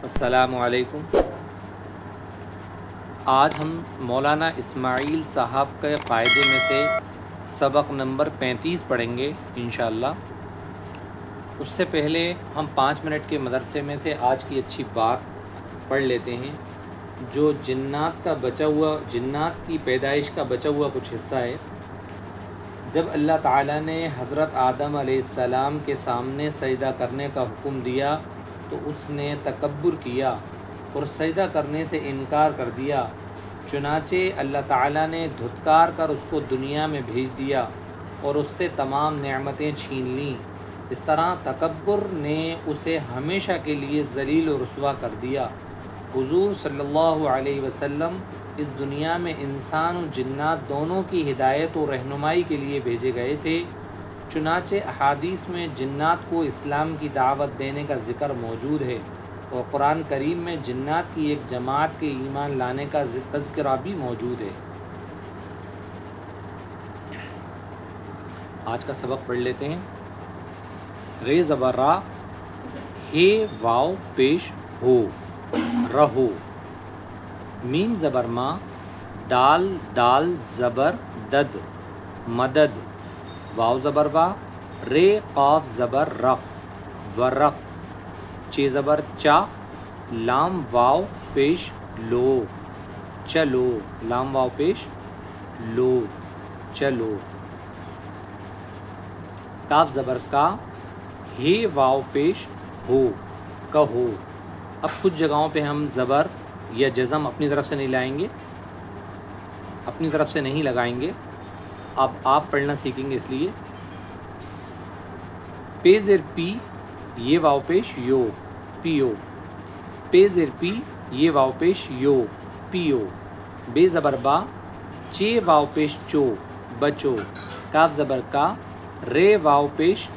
السلام علیکم۔ آج ہم مولانا اسماعیل صاحب کے قاعدے میں سے سبق نمبر 35 پڑھیں گے انشاءاللہ۔ اس سے پہلے ہم 5 منٹ کے مدرسے میں تھے، آج کی اچھی بات پڑھ لیتے ہیں۔ جو جنات کی پیدائش کا بچا ہوا کچھ حصہ ہے۔ جب اللہ تعالیٰ نے حضرت آدم علیہ السلام کے سامنے سجدہ کرنے کا حکم دیا تو اس نے تکبر کیا اور سجدہ کرنے سے انکار کر دیا، چنانچہ اللہ تعالیٰ نے دھتکار کر اس کو دنیا میں بھیج دیا اور اس سے تمام نعمتیں چھین لیں۔ اس طرح تکبر نے اسے ہمیشہ کے لیے ذلیل و رسوا کر دیا۔ حضور صلی اللہ علیہ وسلم اس دنیا میں انسان و جنات دونوں کی ہدایت و رہنمائی کے لیے بھیجے گئے تھے، چنانچہ احادیث میں جنات کو اسلام کی دعوت دینے کا ذکر موجود ہے اور قرآن کریم میں جنات کی ایک جماعت کے ایمان لانے کا تذکرہ بھی موجود ہے۔ آج کا سبق پڑھ لیتے ہیں۔ رے زبر را، ہے واو پیش ہو، رہو۔ میم زبر ما، دال دال زبر دد، مدد۔ واو زبر وا، رے قاف زبر رق، ورق۔ چے زبر چا، لام واو پیش لو، چلو۔ لام واو پیش لو، چلو۔ کاف زبر کا، ہے واو پیش ہو، کہو۔ اب کچھ جگہوں پہ ہم زبر یا جزم اپنی طرف سے نہیں لائیں گے، اپنی طرف سے نہیں لگائیں گے، اب آپ پڑھنا سیکھیں گے۔ اس لیے پے زیر پی، یہ واو پیش یو، پیو۔ پے زیر پی، یہ واو پیش یو، پیو۔ بے زبر با، چے واو پیش چو، بچو۔ کاف زبر کا، رے واو پیش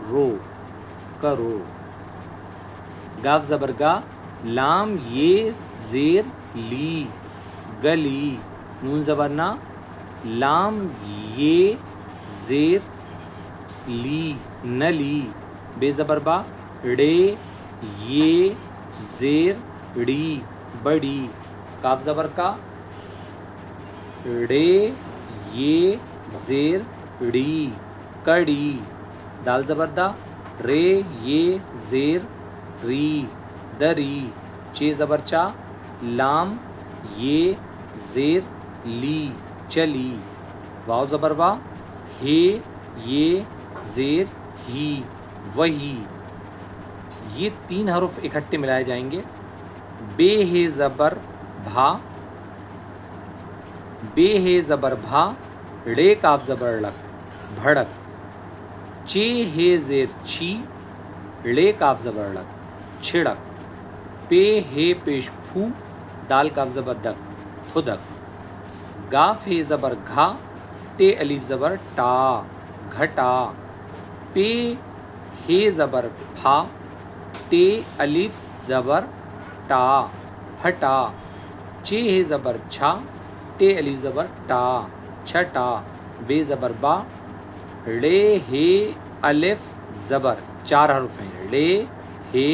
رو، کرو۔ گاف زبر گا، لام یہ زیر لی، گلی۔ نون زبر نا، لام یہ زیر لی، نلی۔ بے زبر با، ڑے یہ زیر ڑی، بڑی۔ کاف زبر کا، ڑے یہ زیر ڑی، کڑی۔ دال زبر دا، رے یہ زیر ری، دری۔ چے زبر چا، لام یہ زیر لی، چلی۔ واو زبر وا، ہے یہ زیر ہی، وہی۔ یہ 3 حرف اکٹھے ملائے جائیں گے۔ بے ہے زبر بھا، بے ہے زبر بھا، ڑے کاف زبر لک، بھڑک۔ چے ہے زیر چھی، ڑے کاف زبر لک، چھڑک۔ پے ہے پیش پھو، دال کاف زبر دک، پھدک۔ گاف ہے زبر گھا، ٹے الف زبر ٹا، گھٹا۔ پے ہے زبر پھا، ٹے الف زبر ٹا، پھٹا۔ چے ہے زبر چھا، ٹے الف زبر ٹا، چھٹا۔ بے زبر با، ڑے ہے الف زبر، 4 حرف ہیں، ڑے ہے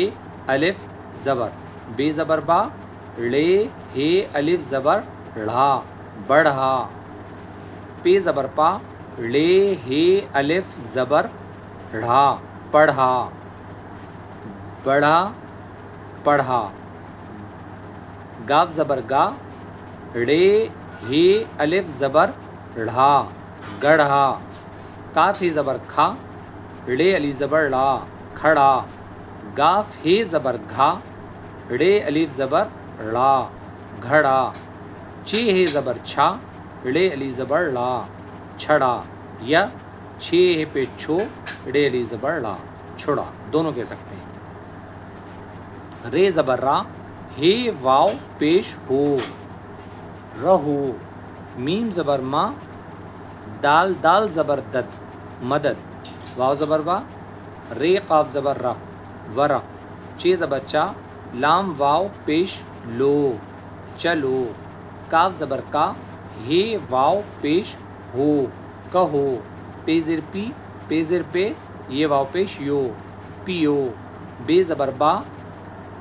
الف زبر۔ بے زبر با، ڑے ہے الف زبر ڑھا، بڑھا۔ پے زبر پا، ڑے ہے الف زبر ڑھا، پڑھا، بڑھا، پڑھا۔ گاف زبر گا، ڑے ہے الف زبر ڑھا، گڑھا۔ کاف ہے زبر کھا، ڑے الف زبر ڑا، کھڑا۔ گاف ہے زبر گھا، ڑے الف زبر ڑا، گھڑا۔ چے ہے زبر چھا، ڑے الف زبر ڑا، چھڑا۔ یا چھے ہے پہ چھو، ڑے الف زبر ڑا، چھڑا، دونوں کہہ سکتے ہیں۔ رے زبر را، ہے واو پیش ہو، رہو۔ میم زبر ما، دال دال زبر دد، مدد۔ واو زبر وا، رے قاف زبر رق، ورق۔ چے زبر چا، لام واو پیش لو، چلو۔ کاف زبر کا، ہے واو پیش ہو، کہو۔ پے زیر پی، پے زیر پہ، یہ واو پیش یو، پیو۔ بے زبر با،